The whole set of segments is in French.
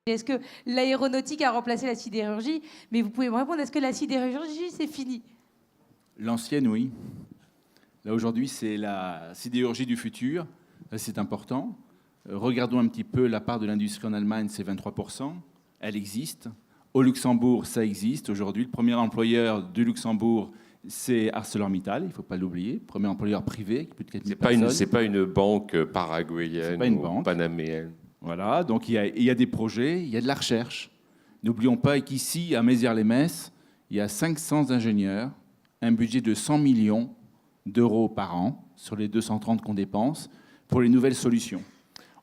Est-ce que l'aéronautique a remplacé la sidérurgie? Mais vous pouvez me répondre, est-ce que la sidérurgie, c'est fini? L'ancienne, oui. Là, aujourd'hui, c'est la sidérurgie du futur. Là, c'est important. Regardons un petit peu la part de l'industrie en Allemagne, c'est 23%. Elle existe. Au Luxembourg, ça existe. Aujourd'hui, le premier employeur du Luxembourg, c'est ArcelorMittal, il ne faut pas l'oublier. Premier employeur privé, plus de 4000 personnes. C'est pas une banque paraguayenne ou panaméenne. Voilà, donc il y a des projets, il y a de la recherche. N'oublions pas qu'ici, à Mézières-les-Messes, il y a 500 ingénieurs, un budget de 100 millions d'euros par an sur les 230 qu'on dépense pour les nouvelles solutions.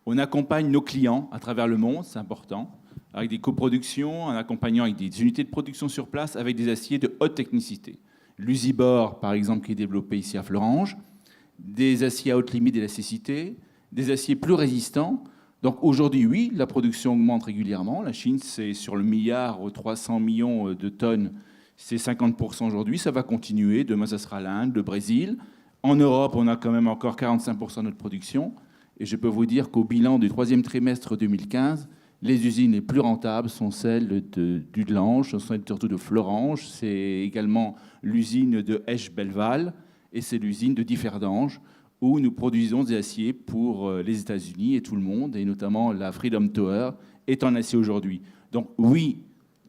On accompagne nos clients à travers le monde, c'est important, avec des coproductions, en accompagnant avec des unités de production sur place, avec des aciers de haute technicité. L'Usibor, par exemple, qui est développé ici à Fleuranges, des aciers à haute limite d'élasticité, des aciers plus résistants. Donc aujourd'hui, oui, la production augmente régulièrement. La Chine, c'est sur le milliard 300 millions de tonnes, c'est 50% aujourd'hui. Ça va continuer. Demain, ça sera l'Inde, le Brésil. En Europe, on a quand même encore 45% de notre production. Et je peux vous dire qu'au bilan du troisième trimestre 2015, les usines les plus rentables sont celles d'Udelange, ce sont surtout de Fleuranges. C'est également l'usine de Esch-Belval et c'est l'usine de Differdange, où nous produisons des aciers pour les États-Unis et tout le monde, et notamment la Freedom Tower est en acier aujourd'hui. Donc oui,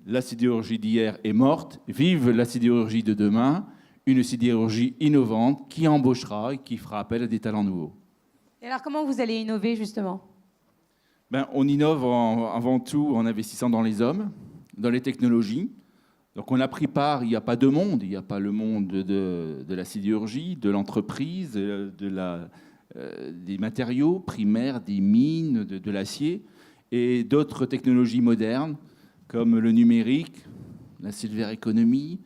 la sidérurgie d'hier est morte. Vive la sidérurgie de demain, une sidérurgie innovante qui embauchera et qui fera appel à des talents nouveaux. Et alors comment vous allez innover justement? On innove avant tout en investissant dans les hommes, dans les technologies. Donc on a pris part, il n'y a pas deux mondes, il n'y a pas le monde de la sidérurgie, de l'entreprise, des matériaux primaires, des mines, de l'acier, et d'autres technologies modernes comme le numérique, la silver economy,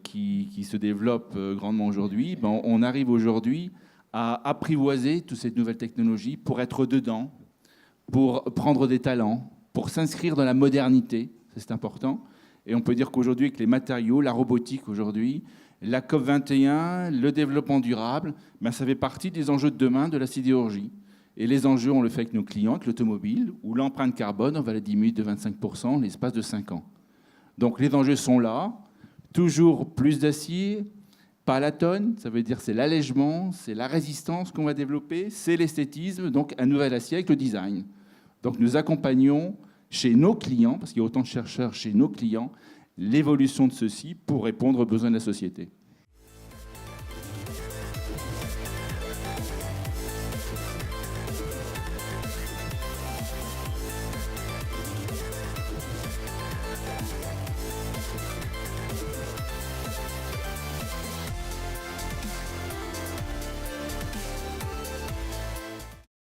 qui se développe grandement aujourd'hui. On arrive aujourd'hui à apprivoiser toutes ces nouvelles technologies pour être dedans, pour prendre des talents, pour s'inscrire dans la modernité, c'est important. Et on peut dire qu'aujourd'hui, avec les matériaux, la robotique aujourd'hui, la COP21, le développement durable, ça fait partie des enjeux de demain de la sidérurgie. Et les enjeux, on le fait avec nos clients, avec l'automobile, où l'empreinte carbone, on va la diminuer de 25% en l'espace de 5 ans. Donc les enjeux sont là, toujours plus d'acier, pas à la tonne, ça veut dire c'est l'allègement, c'est la résistance qu'on va développer, c'est l'esthétisme, donc un nouvel acier avec le design. Donc nous accompagnons chez nos clients, parce qu'il y a autant de chercheurs chez nos clients, l'évolution de ceci pour répondre aux besoins de la société.